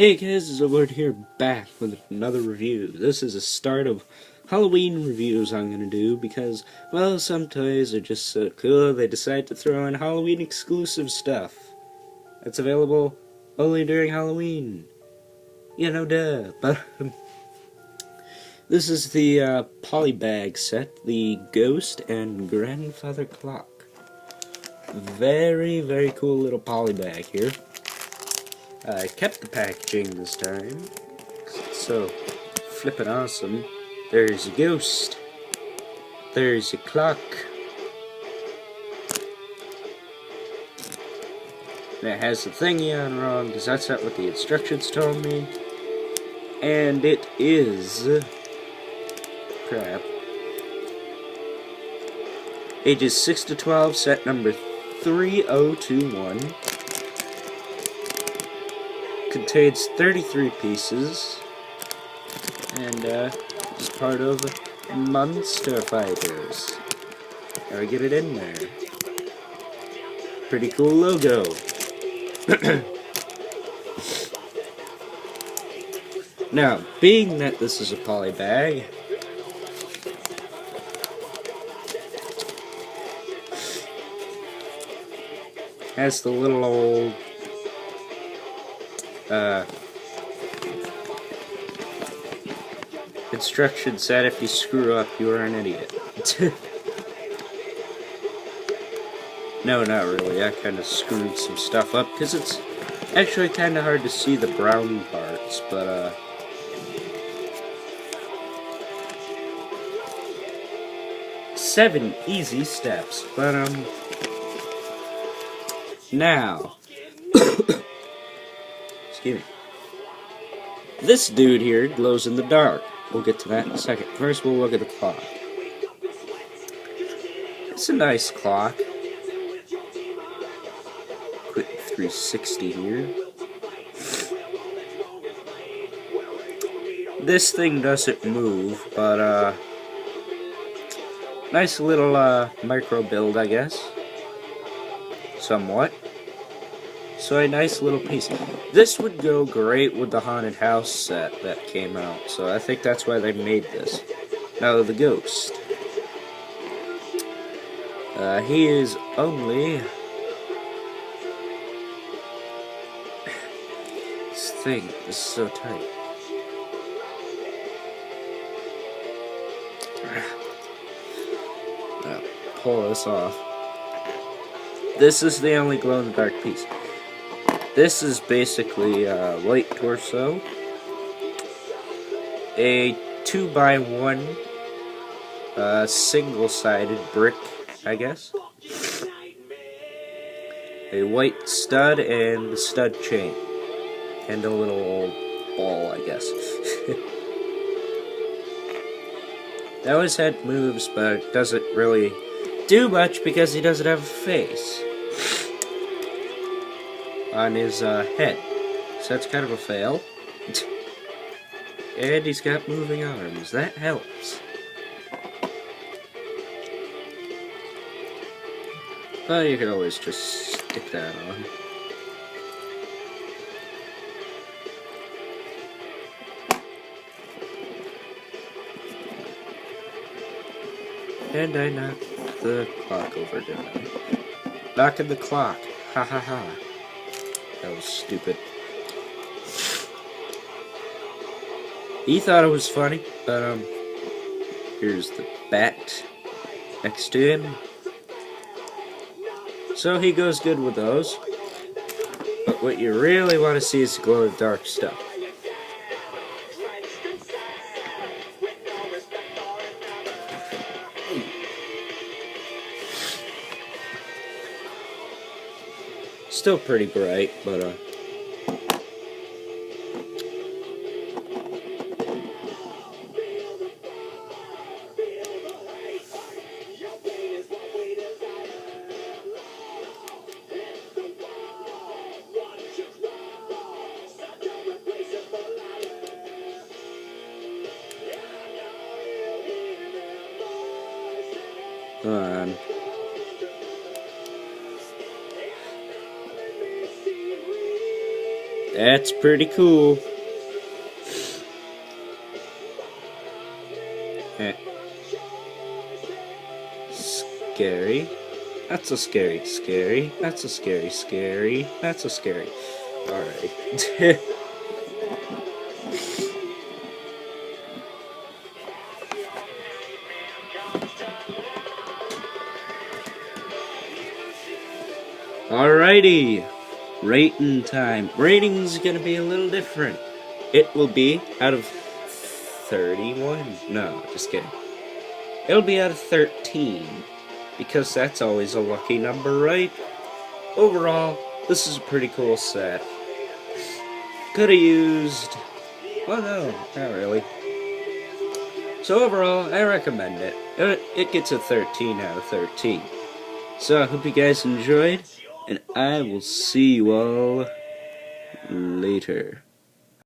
Hey guys, it's Lord here, back with another review. This is a start of Halloween reviews I'm gonna do because, well, some toys are just so cool they decide to throw in Halloween exclusive stuff. It's available only during Halloween. You know, duh. But this is the Polybag set, the Ghost and Grandfather Clock. Very, very cool little polybag here. I kept the packaging this time. So flippin' awesome. There's a ghost. There's a clock. And it has the thingy on wrong, because that's not what the instructions told me. And it is... crap. Ages 6 to 12, set number 3021. Contains 33 pieces. And, it's part of Monster Fighters. Gotta get it in there. Pretty cool logo. Now, being that this is a poly bag, has the little old instructions that if you screw up, you are an idiot. No, not really. I kind of screwed some stuff up because it's actually kind of hard to see the brown parts, but 7 easy steps. But now, excuse me. This dude here glows in the dark. We'll get to that in a second. First, we'll look at the clock. It's a nice clock. Quick 360 here. This thing doesn't move, but nice little micro build, I guess. Somewhat. So a nice little piece. This would go great with the Haunted House set that came out, so I think that's why they made this. Now the Ghost. He is only... This thing is so tight. Now, pull this off. This is the only glow-in-the-dark piece. This is basically a white torso, a 2x1 single-sided brick, I guess, a white stud and a stud chain, and a little old ball, I guess. Now his head moves, but it doesn't really do much because he doesn't have a face on his head, so that's kind of a fail. And he's got moving arms, that helps. But you can always just stick that on. And I knocked the clock over, didn't I? Knocking the clock, ha ha ha. That was stupid. He thought it was funny, but here's the bat next to him. So he goes good with those. But what you really want to see is the glow-in-the-dark stuff. Still pretty bright, but on. That's pretty cool. Scary. That's a scary, scary. That's a scary, scary. That's a scary. Alright. Alrighty. Rating time. Rating's gonna be a little different. It will be out of 31. No, just kidding. It'll be out of 13. Because that's always a lucky number, right? Overall, this is a pretty cool set. Could have used... well, no, not really. So overall, I recommend it. It gets a 13 out of 13. So I hope you guys enjoyed, and I will see you all later.